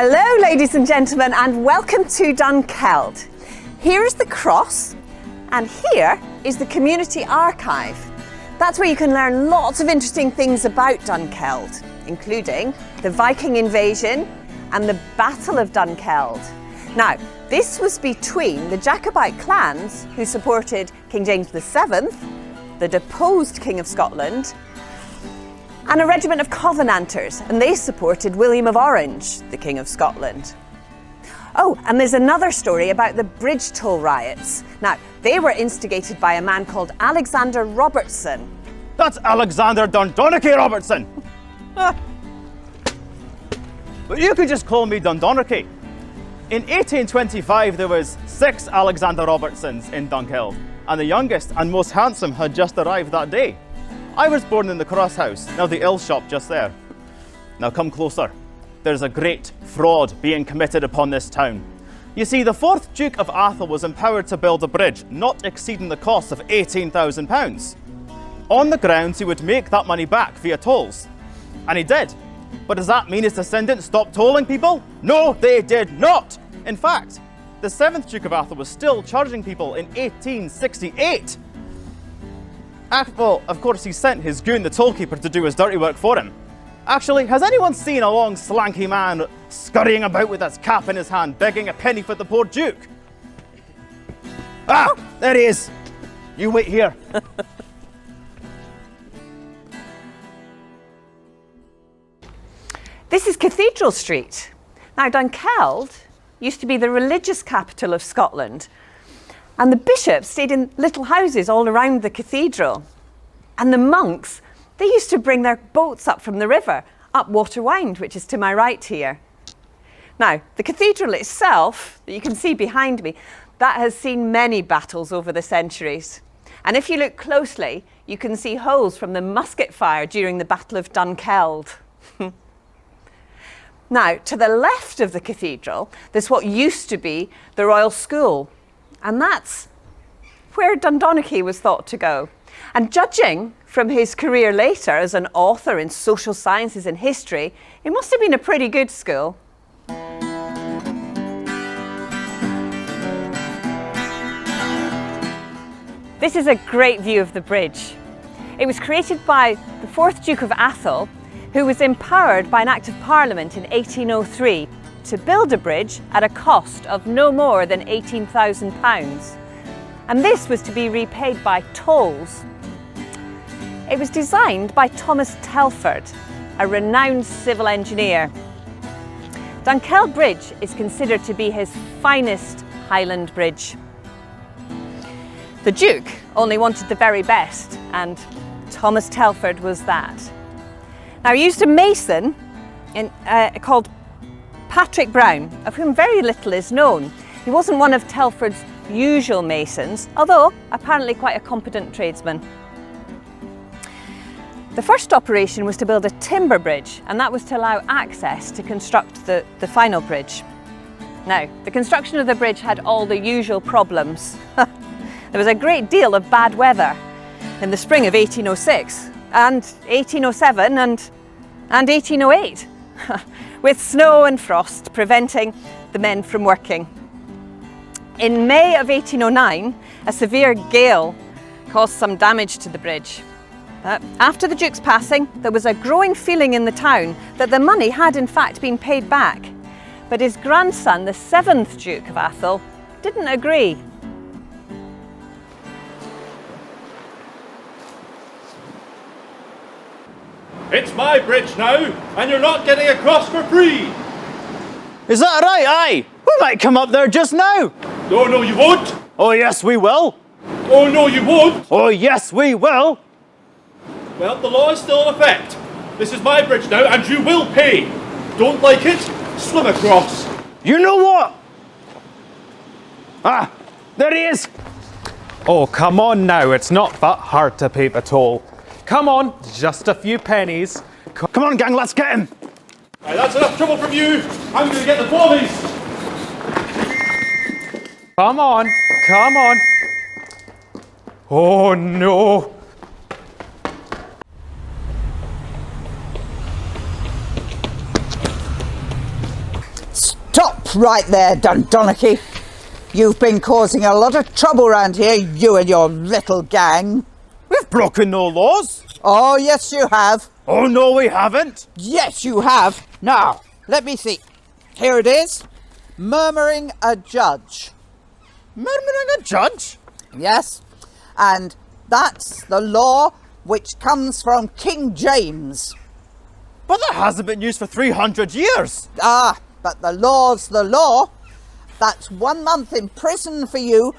Hello ladies and gentlemen, and welcome to Dunkeld. Here is the cross and here is the community archive. That's where you can learn lots of interesting things about Dunkeld, including the Viking invasion and the Battle of Dunkeld. Now, this was between the Jacobite clans who supported King James VII, the deposed King of Scotland, and a regiment of Covenanters, and they supported William of Orange, the King of Scotland. Oh, and there's another story about the bridge toll riots. Now, they were instigated by a man called Alexander Robertson. That's Alexander Dundonnachie Robertson! But you could just call me Dundonnachie. In 1825, there was 6 Alexander Robertsons in Dunkeld, and the youngest and most handsome had just arrived that day. I was born in the Cross House, now the ale shop just there. Now come closer. There's a great fraud being committed upon this town. You see, the 4th Duke of Atholl was empowered to build a bridge not exceeding the cost of £18,000. On the grounds he would make that money back via tolls. And he did. But does that mean his descendants stopped tolling people? No, they did not! In fact, the 7th Duke of Atholl was still charging people in 1868. Well, of course, he sent his goon, the tollkeeper, to do his dirty work for him. Actually, has anyone seen a long, slanky man scurrying about with his cap in his hand, begging a penny for the poor Duke? Ah, there he is. You wait here. This is Cathedral Street. Now, Dunkeld used to be the religious capital of Scotland, and the bishops stayed in little houses all around the cathedral. And the monks, they used to bring their boats up from the river, up Waterwynd, which is to my right here. Now, the cathedral itself, that you can see behind me, that has seen many battles over the centuries. And if you look closely, you can see holes from the musket fire during the Battle of Dunkeld. Now, to the left of the cathedral, there's what used to be the Royal School. And that's where Dundonnachie was thought to go. And judging from his career later as an author in social sciences and history, it must have been a pretty good school. This is a great view of the bridge. It was created by the 4th Duke of Atholl, who was empowered by an Act of Parliament in 1803 to build a bridge at a cost of no more than £18,000. And this was to be repaid by tolls. It was designed by Thomas Telford, a renowned civil engineer. Dunkeld Bridge is considered to be his finest Highland bridge. The Duke only wanted the very best, and Thomas Telford was that. Now, he used a mason called Patrick Brown, of whom very little is known. He wasn't one of Telford's usual masons, although apparently quite a competent tradesman. The first operation was to build a timber bridge, and that was to allow access to construct the final bridge. Now, the construction of the bridge had all the usual problems. There was a great deal of bad weather in the spring of 1806, and 1807 and 1808. With snow and frost preventing the men from working. In May of 1809, a severe gale caused some damage to the bridge. After the Duke's passing, there was a growing feeling in the town that the money had in fact been paid back. But his grandson, the 7th Duke of Atholl, didn't agree. It's my bridge now, and you're not getting across for free! Is that right? Aye! We might come up there just now! No, you won't! Oh yes, we will! Oh no, you won't! Oh yes, we will! Well, the law is still in effect. This is my bridge now, and you will pay! Don't like it? Swim across! You know what? Ah, there he is! Oh, come on now, it's not that hard to pay the toll. Come on, just a few pennies. Come on, gang, let's get him! Right, that's enough trouble from you! I'm going to get the bobbies! Come on, come on. Oh no! right there, Dundonnachie. You've been causing a lot of trouble around here, you and your little gang. We've broken no laws. Oh, yes, you have. Oh, no, we haven't. Yes, you have. Now, let me see. Here it is. Murmuring a judge. Murmuring a judge? Yes, and that's the law which comes from King James. But that hasn't been used for 300 years. Ah, but the law's the law. That's 1 month in prison for you,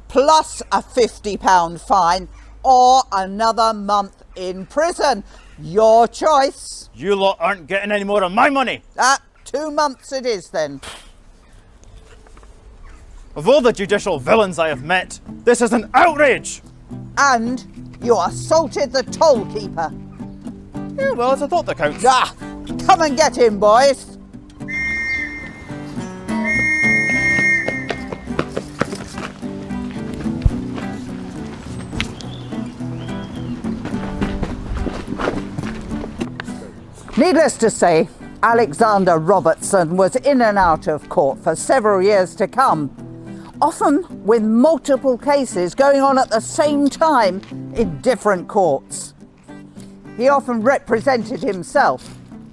plus a £50 fine, or another month in prison. Your choice. You lot aren't getting any more of my money. 2 months it is then. Of all the judicial villains I have met, this is an outrage. And you assaulted the toll keeper. Yeah, well, it's a thought that counts. Come and get him, boys. Needless to say, Alexander Robertson was in and out of court for several years to come, often with multiple cases going on at the same time in different courts. He often represented himself,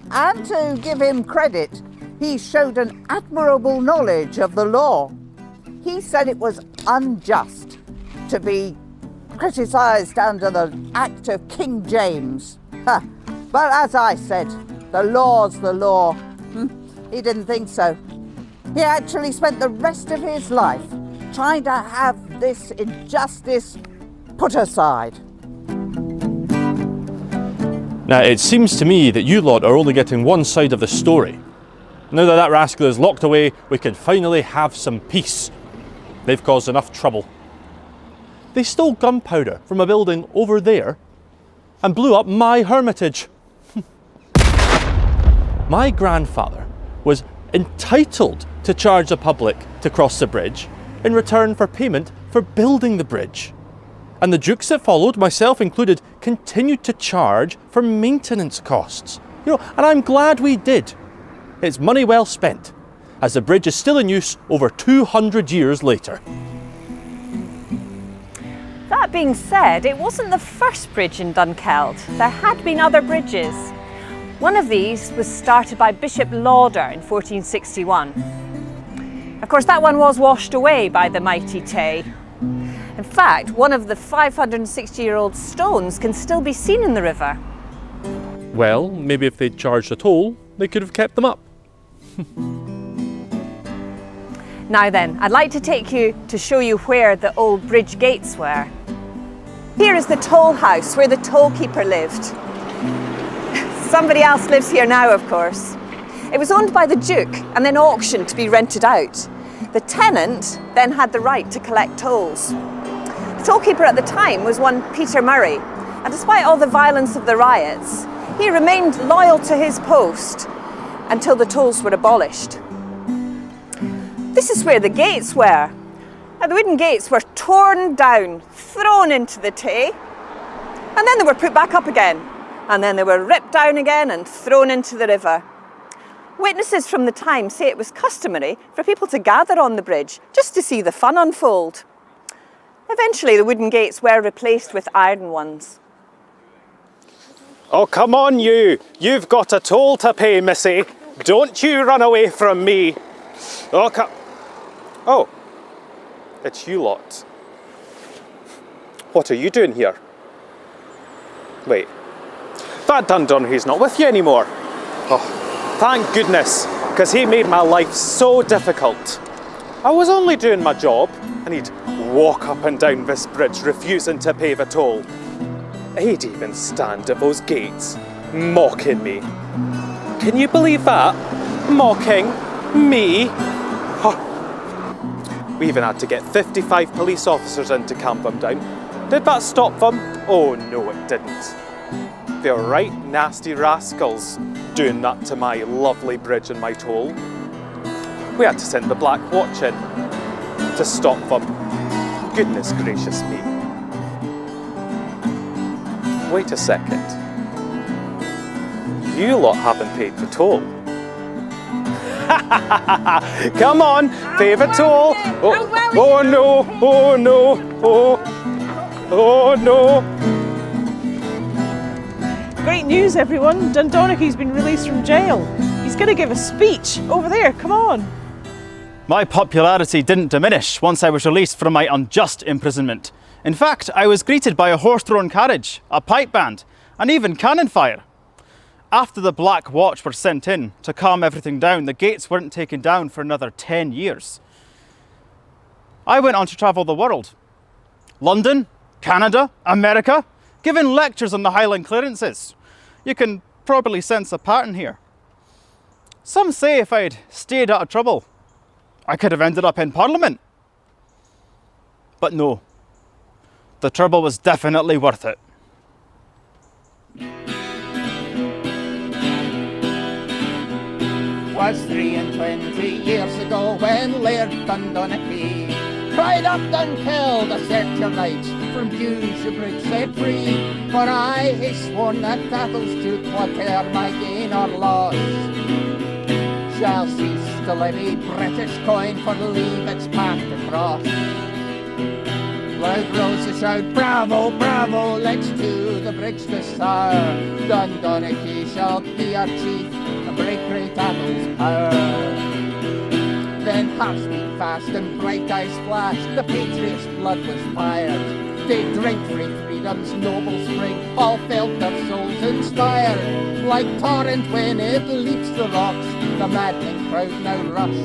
and to give him credit, he showed an admirable knowledge of the law. He said it was unjust to be criticised under the Act of King James. But as I said, the law's the law. He didn't think so. He actually spent the rest of his life trying to have this injustice put aside. Now, it seems to me that you lot are only getting one side of the story. Now that rascal is locked away, we can finally have some peace. They've caused enough trouble. They stole gunpowder from a building over there and blew up my hermitage. My grandfather was entitled to charge the public to cross the bridge in return for payment for building the bridge. And the dukes that followed, myself included, continued to charge for maintenance costs. And I'm glad we did. It's money well spent, as the bridge is still in use over 200 years later. That being said, it wasn't the first bridge in Dunkeld. There had been other bridges. One of these was started by Bishop Lauder in 1461. Of course, that one was washed away by the mighty Tay. In fact, one of the 560-year-old stones can still be seen in the river. Well, maybe if they'd charged a toll, they could have kept them up. Now then, I'd like to take you to show you where the old bridge gates were. Here is the toll house where the toll keeper lived. Somebody else lives here now, of course. It was owned by the Duke and then auctioned to be rented out. The tenant then had the right to collect tolls. The tollkeeper at the time was one Peter Murray, and despite all the violence of the riots, he remained loyal to his post until the tolls were abolished. This is where the gates were. Now, the wooden gates were torn down, thrown into the Tay, and then they were put back up again. And then they were ripped down again and thrown into the river. Witnesses from the time say it was customary for people to gather on the bridge just to see the fun unfold. Eventually, the wooden gates were replaced with iron ones. Oh, come on, you. You've got a toll to pay, missy. Don't you run away from me. Oh, it's you lot. What are you doing here? Wait. That Dundonnachie's not with you anymore. Oh, thank goodness, because he made my life so difficult. I was only doing my job, and he'd walk up and down this bridge refusing to pay the toll. He'd even stand at those gates, mocking me. Can you believe that? Mocking me? Oh. We even had to get 55 police officers in to calm them down. Did that stop them? Oh no, it didn't. They're right nasty rascals doing that to my lovely bridge and my toll. We had to send the Black Watch in to stop them. Goodness gracious me. Wait a second. You lot haven't paid the toll. Come on, favourite toll. Oh no, oh no, oh no. Great news, everyone. Dundonnachee's been released from jail. He's going to give a speech over there. Come on. My popularity didn't diminish once I was released from my unjust imprisonment. In fact, I was greeted by a horse-drawn carriage, a pipe band, and even cannon fire. After the Black Watch were sent in to calm everything down, the gates weren't taken down for another 10 years. I went on to travel the world. London, Canada, America, giving lectures on the Highland clearances. You can probably sense a pattern here. Some say if I'd stayed out of trouble, I could have ended up in Parliament. But no, the trouble was definitely worth it. Was 23 years ago when Laird Dundonnachie cried up Dunkeld, assert your rights, from dues your bridge set free. For I hae sworn that Athel's Duke, whate'er my gain or loss, shall cease to levy British coin for leave its path to cross. Loud rose the shout, bravo, bravo, let's to the bridge this hour. Dundonnachie shall be our chief and break great Athel's power. Then hearts beat fast and bright eyes flashed, the patriots' blood was fired. They drink free freedom's noble spring, all felt their souls inspired. Like torrent when it leaps the rocks, the maddening crowd now rush.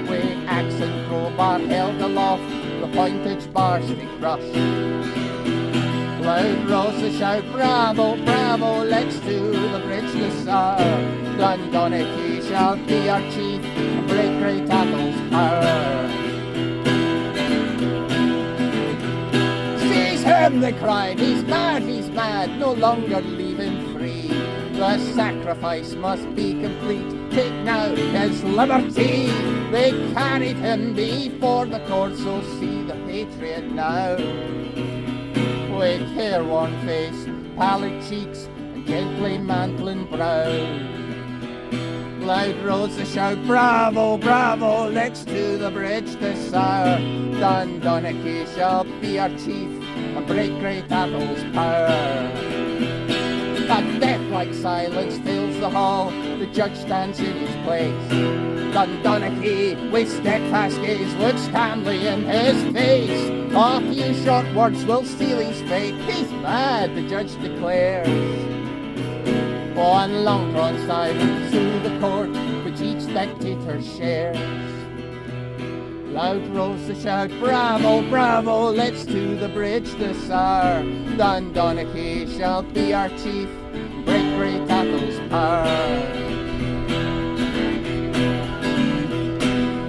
With axe and crowbar held aloft, the pointage bars they crush. Loud rose the shout, bravo, bravo, let's to the bridge this hour. Dundonnachie shall be our chief and break great Athel's power. Seize him, they cried, he's mad, no longer leave him free. The sacrifice must be complete, take now his liberty. They carried him before the court, so see the patriot now. With careworn face, pallid cheeks, and gently mantling brow. Loud rose the shout, bravo, bravo, let's to the bridge this hour. Dundonnachie shall be our chief and break great Athel's power. A death-like silence fills the hall, the judge stands in his place. Dundonnachie, with steadfast gaze, looks Stanley in his face. A few short words will seal his fate. He's mad, the judge declares. One long-drawn silence through the court, which each spectator shares. Loud rose the shout, bravo, bravo, let's to the bridge this hour. Dundonnachie shall be our chief, break great Athel's power.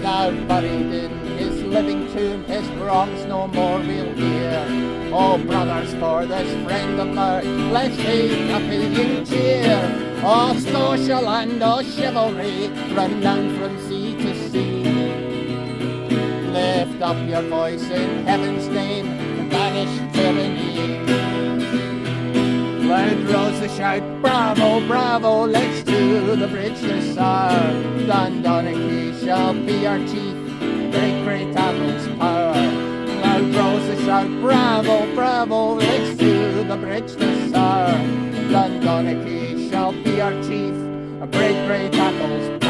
Now buried in his living tomb, his wrongs no more we'll hear. Oh brothers, for this friend of ours, let's take a pitying cheer. Oh social and oh chivalry, renowned from sea to sea. Lift up your voice in heaven's name and banish tyranny. Loud rose the shout, bravo, bravo, let's to the bridge this hour. Dundonnachie shall be our chief, break great Athel's power. Loud rose the shout, bravo, bravo, let's to the bridge this hour. Dundonnachie shall be our chief, break great Athel's